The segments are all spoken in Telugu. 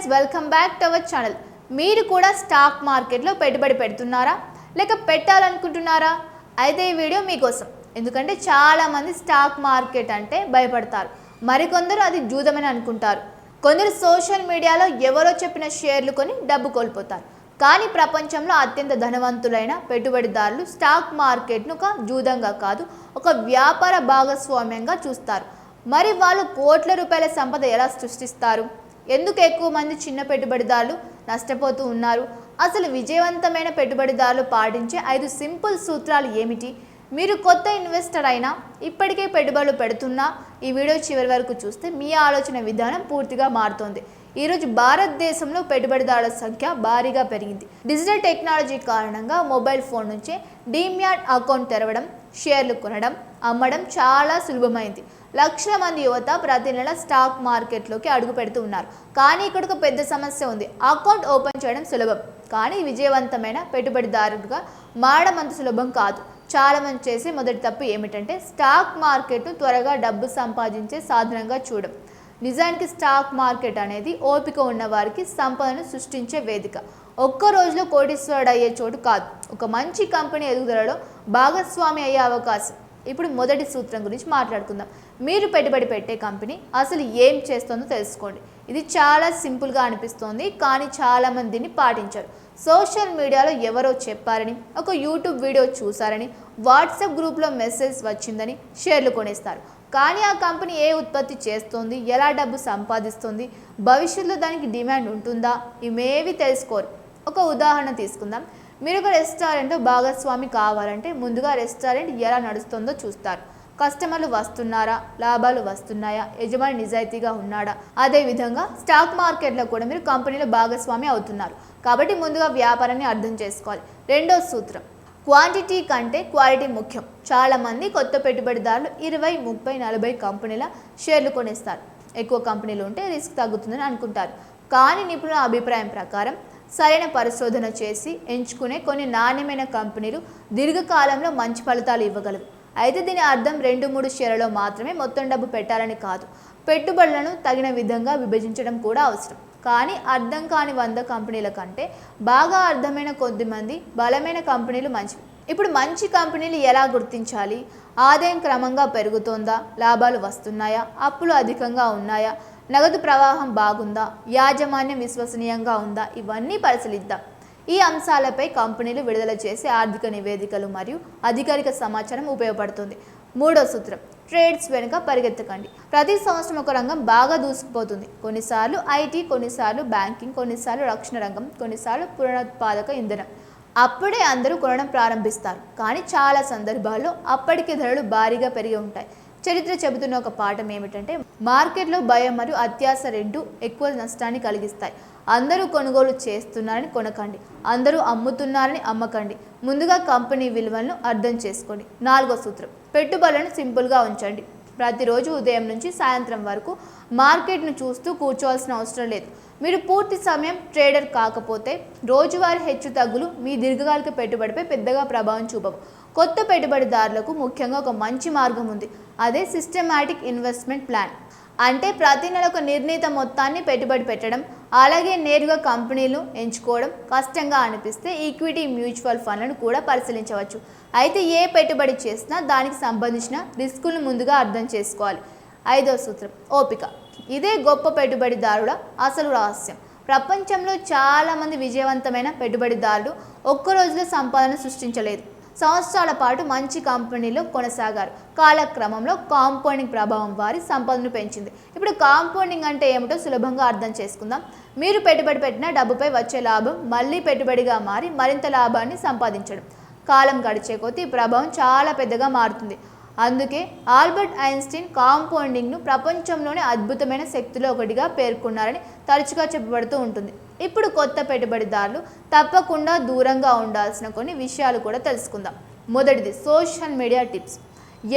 Friends, welcome back to our channel. మీరు కూడా స్టాక్ మార్కెట్లో పెట్టుబడి పెడుతున్నారా లేక పెట్టాలనుకుంటున్నారా? అయితే ఈ వీడియో మీకోసం. ఎందుకంటే చాలామంది స్టాక్ మార్కెట్ అంటే భయపడతారు. మరికొందరు అది జూదమని అనుకుంటారు. కొందరు సోషల్ మీడియాలో ఎవరో చెప్పిన షేర్లు కొని డబ్బు కోల్పోతారు. కానీ ప్రపంచంలో అత్యంత ధనవంతులైన పెట్టుబడిదారులు స్టాక్ మార్కెట్ను ఒక జూదంగా కాదు, ఒక వ్యాపార భాగస్వామ్యంగా చూస్తారు. మరి వాళ్ళు కోట్ల రూపాయల సంపద ఎలా సృష్టిస్తారు? ఎందుకు ఎక్కువ మంది చిన్న పెట్టుబడిదారులు నష్టపోతూ ఉన్నారు? అసలు విజయవంతమైన పెట్టుబడిదారులు పాటించే 5 సింపుల్ సూత్రాలు ఏమిటి? మీరు కొత్త ఇన్వెస్టర్ అయినా, ఇప్పటికే పెట్టుబడులు పెడుతున్నా, ఈ వీడియో చివరి వరకు చూస్తే మీ ఆలోచన విధానం పూర్తిగా మారుతుంది. ఈరోజు భారతదేశంలో పెట్టుబడిదారుల సంఖ్య భారీగా పెరిగింది. డిజిటల్ టెక్నాలజీ కారణంగా మొబైల్ ఫోన్ నుంచే డీమ్యాట్ అకౌంట్ తెరవడం, షేర్లు కొనడం, అమ్మడం చాలా సులభమైంది. లక్షల మంది యువత ప్రతి నెల స్టాక్ మార్కెట్లోకి అడుగు పెడుతూ ఉన్నారు. కానీ ఇక్కడ ఒక పెద్ద సమస్య ఉంది. అకౌంట్ ఓపెన్ చేయడం సులభం, కానీ విజయవంతమైన పెట్టుబడిదారుడుగా మారడం అంత సులభం కాదు. చాలా మంది చేసే మొదటి తప్పు ఏమిటంటే స్టాక్ మార్కెట్ను త్వరగా డబ్బు సంపాదించే సాధనంగా చూడడం. నిజానికి స్టాక్ మార్కెట్ అనేది ఓపిక ఉన్న వారికి సంపదను సృష్టించే వేదిక. ఒక్క రోజులో కోటీశ్వరుడు అయ్యే చోటు కాదు. ఒక మంచి కంపెనీ ఎదుగుదలలో భాగస్వామి అయ్యే అవకాశం. ఇప్పుడు మొదటి సూత్రం గురించి మాట్లాడుకుందాం. మీరు పెట్టుబడి పెట్టే కంపెనీ అసలు ఏం చేస్తుందో తెలుసుకోండి. ఇది చాలా సింపుల్గా అనిపిస్తోంది, కానీ చాలామంది దీన్ని పాటించారు. సోషల్ మీడియాలో ఎవరో చెప్పారని, ఒక యూట్యూబ్ వీడియో చూసారని, వాట్సాప్ గ్రూప్లో మెసేజ్ వచ్చిందని షేర్లు కొనేస్తారు. కానీ ఆ కంపెనీ ఏ ఉత్పత్తి చేస్తోంది, ఎలా డబ్బు సంపాదిస్తుంది, భవిష్యత్తులో దానికి డిమాండ్ ఉంటుందా, ఇవేవి తెలుసుకోరు. ఒక ఉదాహరణ తీసుకుందాం. మీరు ఒక రెస్టారెంట్లో భాగస్వామి కావాలంటే ముందుగా రెస్టారెంట్ ఎలా నడుస్తుందో చూస్తారు. కస్టమర్లు వస్తున్నారా, లాభాలు వస్తున్నాయా, యజమాని నిజాయితీగా ఉన్నాడా? అదేవిధంగా స్టాక్ మార్కెట్లో కూడా మీరు కంపెనీలో భాగస్వామి అవుతున్నారు. కాబట్టి ముందుగా వ్యాపారాన్ని అర్థం చేసుకోవాలి. రెండో సూత్రం, క్వాంటిటీ కంటే క్వాలిటీ ముఖ్యం. చాలామంది కొత్త పెట్టుబడిదారులు 20, 30, 40 కంపెనీల షేర్లు కొనేస్తారు. ఎక్కువ కంపెనీలు ఉంటే రిస్క్ తగ్గుతుందని అనుకుంటారు. కానీ నిపుణుల అభిప్రాయం ప్రకారం సరైన పరిశోధన చేసి ఎంచుకునే కొన్ని నాణ్యమైన కంపెనీలు దీర్ఘకాలంలో మంచి ఫలితాలు ఇవ్వగలవు. అయితే దీని అర్థం 2-3 షేర్లలో మాత్రమే మొత్తం డబ్బు పెట్టాలని కాదు. పెట్టుబడులను తగిన విధంగా విభజించడం కూడా అవసరం. కానీ అర్థం కాని 100 కంపెనీల కంటే బాగా అర్థమైన కొద్దిమంది బలమైన కంపెనీలు మంచివి. ఇప్పుడు మంచి కంపెనీలు ఎలా గుర్తించాలి? ఆదాయం క్రమంగా పెరుగుతోందా, లాభాలు వస్తున్నాయా, అప్పులు అధికంగా ఉన్నాయా, నగదు ప్రవాహం బాగుందా, యాజమాన్యం విశ్వసనీయంగా ఉందా, ఇవన్నీ పరిశీలిద్దాం. ఈ అంశాలపై కంపెనీలు విడుదల చేసే ఆర్థిక నివేదికలు మరియు అధికారిక సమాచారం ఉపయోగపడుతుంది. మూడో సూత్రం, ట్రేడ్స్ వెనుక పరిగెత్తకండి. ప్రతి సంవత్సరం ఒక రంగం బాగా దూసుకుపోతుంది. కొన్నిసార్లు ఐటీ, కొన్నిసార్లు బ్యాంకింగ్, కొన్నిసార్లు రక్షణ రంగం, కొన్నిసార్లు పునరుత్పాదక ఇంధనం. అప్పుడే అందరూ కొనడం ప్రారంభిస్తారు. కానీ చాలా సందర్భాల్లో అప్పటికే ధరలు భారీగా పెరిగి ఉంటాయి. చరిత్ర చెబుతున్న ఒక పాఠం ఏమిటంటే మార్కెట్లో భయం మరియు అత్యాశ రెండు ఎక్కువ నష్టాన్ని కలిగిస్తాయి. అందరూ కొనుగోలు చేస్తున్నారని కొనకండి, అందరూ అమ్ముతున్నారని అమ్మకండి. ముందుగా కంపెనీ విలువలను అర్థం చేసుకోండి. నాలుగో సూత్రం, పెట్టుబడులను సింపుల్గా ఉంచండి. ప్రతిరోజు ఉదయం నుంచి సాయంత్రం వరకు మార్కెట్ను చూస్తూ కూర్చోవాల్సిన అవసరం లేదు. మీరు పూర్తి సమయం ట్రేడర్ కాకపోతే రోజువారీ హెచ్చు తగ్గులు మీ దీర్ఘకాలిక పెట్టుబడిపై పెద్దగా ప్రభావం చూపవు. కొత్త పెట్టుబడిదారులకు ముఖ్యంగా ఒక మంచి మార్గం ఉంది. అదే సిస్టమాటిక్ ఇన్వెస్ట్మెంట్ ప్లాన్. అంటే ప్రతి నెల ఒక నిర్ణీత మొత్తాన్ని పెట్టుబడి పెట్టడం. అలాగే నేరుగా కంపెనీలు ఎంచుకోవడం కష్టంగా అనిపిస్తే ఈక్విటీ మ్యూచువల్ ఫండ్లను కూడా పరిశీలించవచ్చు. అయితే ఏ పెట్టుబడి చేసినా దానికి సంబంధించిన రిస్కులను ముందుగా అర్థం చేసుకోవాలి. ఐదో సూత్రం, ఓపిక. ఇదే గొప్ప పెట్టుబడిదారుల అసలు రహస్యం. ప్రపంచంలో చాలామంది విజయవంతమైన పెట్టుబడిదారులు ఒక్క రోజులో సంపాదన సృష్టించలేదు. సంవత్సరాల పాటు మంచి కంపెనీలో కొనసాగారు. కాలక్రమంలో కాంపౌండింగ్ ప్రభావం వారి సంపదను పెంచింది. ఇప్పుడు కాంపౌండింగ్ అంటే ఏమిటో సులభంగా అర్థం చేసుకుందాం. మీరు పెట్టుబడి పెట్టిన డబ్బుపై వచ్చే లాభం మళ్ళీ పెట్టుబడిగా మారి మరింత లాభాన్ని సంపాదించడం. కాలం గడిచే కొద్దీ ఈ ప్రభావం చాలా పెద్దగా మారుతుంది. అందుకే ఆల్బర్ట్ ఐన్స్టీన్ కాంపౌండింగ్ను ప్రపంచంలోనే అద్భుతమైన శక్తిలో ఒకటిగా పేర్కొన్నారని తరచుగా చెప్పబడుతూ ఉంటుంది. ఇప్పుడు కొత్త పెట్టుబడిదారులు తప్పకుండా దూరంగా ఉండాల్సిన కొన్ని విషయాలు కూడా తెలుసుకుందాం. మొదటిది, సోషల్ మీడియా టిప్స్.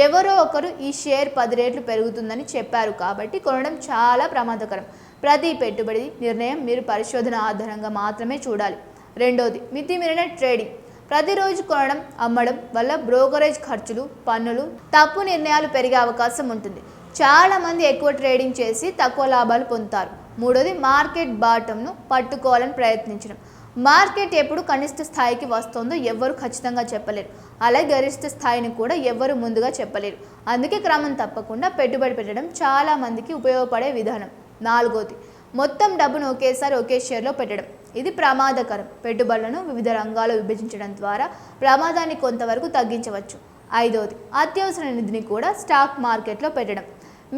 ఎవరో ఒకరు ఈ షేర్ 10 రెట్లు పెరుగుతుందని చెప్పారు కాబట్టి కొనడం చాలా ప్రమాదకరం. ప్రతి పెట్టుబడి నిర్ణయం మీరు పరిశోధన ఆధారంగా మాత్రమే చూడాలి. రెండోది, మితిమీరిన ట్రేడింగ్. ప్రతిరోజు కొనడం, అమ్మడం వల్ల బ్రోకరేజ్ ఖర్చులు, పన్నులు, తప్పు నిర్ణయాలు పెరిగే అవకాశం ఉంటుంది. చాలామంది ఎక్కువ ట్రేడింగ్ చేసి తక్కువ లాభాలు పొందుతారు. మూడోది మార్కెట్ బాటంను పట్టుకోవాలని ప్రయత్నించడం. మార్కెట్ ఎప్పుడు కనిష్ట స్థాయికి వస్తుందో ఎవ్వరు ఖచ్చితంగా చెప్పలేరు, అలాగే గరిష్ట స్థాయిని కూడా ఎవ్వరు ముందుగా చెప్పలేరు. అందుకే క్రమం తప్పకుండా పెట్టుబడి పెట్టడం చాలా మందికి ఉపయోగపడే విధానం. నాలుగోది మొత్తం డబ్బును ఒకేసారి ఒకే షేర్లో పెట్టడం. ఇది ప్రమాదకరం. పెట్టుబడులను వివిధ రంగాల్లో విభజించడం ద్వారా ప్రమాదాన్ని కొంతవరకు తగ్గించవచ్చు. ఐదోది అత్యవసర నిధిని కూడా స్టాక్ మార్కెట్లో పెట్టడం.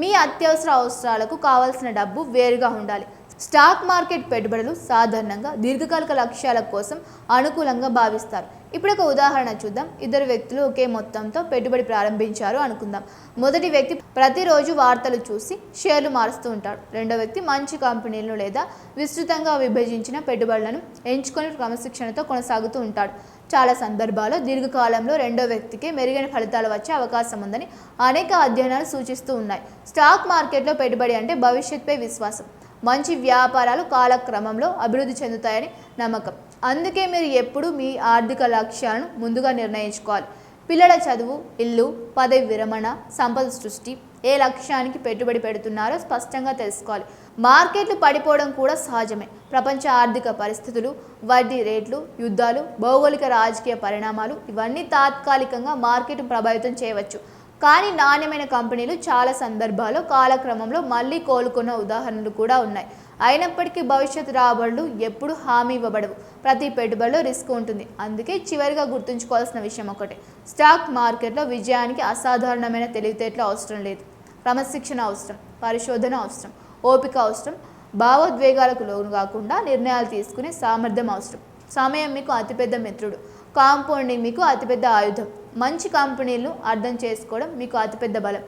మీ అత్యవసర అవసరాలకు కావాల్సిన డబ్బు వేరుగా ఉండాలి. స్టాక్ మార్కెట్ పెట్టుబడులు సాధారణంగా దీర్ఘకాలిక లక్ష్యాల కోసం అనుకూలంగా భావిస్తారు. ఇప్పుడు ఒక ఉదాహరణ చూద్దాం. ఇద్దరు వ్యక్తులు ఒకే మొత్తంతో పెట్టుబడి ప్రారంభించారు అనుకుందాం. మొదటి వ్యక్తి ప్రతిరోజు వార్తలు చూసి షేర్లు మారుస్తూ ఉంటాడు. రెండో వ్యక్తి మంచి కంపెనీలను లేదా విస్తృతంగా విభజించిన పెట్టుబడులను ఎంచుకొని క్రమశిక్షణతో కొనసాగుతూ ఉంటాడు. చాలా సందర్భాల్లో దీర్ఘకాలంలో రెండో వ్యక్తికి మెరుగైన ఫలితాలు వచ్చే అవకాశం ఉందని అనేక అధ్యయనాలు సూచిస్తూ ఉన్నాయి. స్టాక్ మార్కెట్లో పెట్టుబడి అంటే భవిష్యత్తుపై విశ్వాసం. మంచి వ్యాపారాలు కాలక్రమంలో అభివృద్ధి చెందుతాయని నమ్మకం. అందుకే మీరు ఎప్పుడు మీ ఆర్థిక లక్ష్యాలను ముందుగా నిర్ణయించుకోవాలి. పిల్లల చదువు, ఇల్లు, పదవి విరమణ, సంపద సృష్టి, ఏ లక్ష్యానికి పెట్టుబడి పెడుతున్నారో స్పష్టంగా తెలుసుకోవాలి. మార్కెట్లు పడిపోవడం కూడా సహజమే. ప్రపంచ ఆర్థిక పరిస్థితులు, వడ్డీ రేట్లు, యుద్ధాలు, భౌగోళిక రాజకీయ పరిణామాలు ఇవన్నీ తాత్కాలికంగా మార్కెట్ ప్రభావితం చేయవచ్చు. కానీ నాణ్యమైన కంపెనీలు చాలా సందర్భాల్లో కాలక్రమంలో మళ్ళీ కోలుకున్న ఉదాహరణలు కూడా ఉన్నాయి. అయినప్పటికీ భవిష్యత్ రాబడులు ఎప్పుడు హామీ ఇవ్వబడవు. ప్రతి పెట్టుబడిలో రిస్క్ ఉంటుంది. అందుకే చివరిగా గుర్తుంచుకోవాల్సిన విషయం ఒకటే, స్టాక్ మార్కెట్లో విజయానికి అసాధారణమైన తెలివితేటలు అవసరం లేదు. క్రమశిక్షణ అవసరం, పరిశోధన అవసరం, ఓపిక అవసరం, భావోద్వేగాలకు లోను కాకుండా నిర్ణయాలు తీసుకునే సామర్థ్యం అవసరం. సమయం మీకు అతిపెద్ద మిత్రుడు, కాంపౌండింగ్ మీకు అతిపెద్ద ఆయుధం. మంచి కంపెనీలను అర్థం చేసుకోవడం మీకు అతిపెద్ద బలం.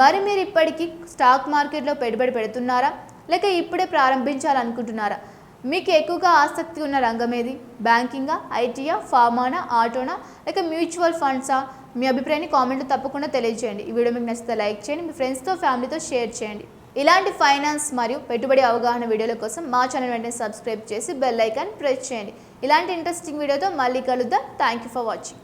మరి మీరు ఇప్పటికీ స్టాక్ మార్కెట్లో పెట్టుబడి పెడుతున్నారా, లేక ఇప్పుడే ప్రారంభించాలనుకుంటున్నారా? మీకు ఎక్కువగా ఆసక్తి ఉన్న రంగం ఏది? బ్యాంకింగా, ఐటీయా, ఫార్మానా, ఆటోనా, లేక మ్యూచువల్ ఫండ్సా? మీ అభిప్రాయాన్ని కామెంట్లో తప్పకుండా తెలియజేయండి. ఈ వీడియో మీకు నచ్చితే లైక్ చేయండి, మీ ఫ్రెండ్స్తో, ఫ్యామిలీతో షేర్ చేయండి. ఇలాంటి ఫైనాన్స్ మరియు పెట్టుబడి అవగాహన వీడియోల కోసం మా ఛానల్ వెంటనే సబ్స్క్రైబ్ చేసి బెల్ ఐకాన్ ప్రెస్ చేయండి. ఇలాంటి ఇంట్రెస్టింగ్ వీడియోతో మళ్ళీ కలుద్దాం. Thank you for watching.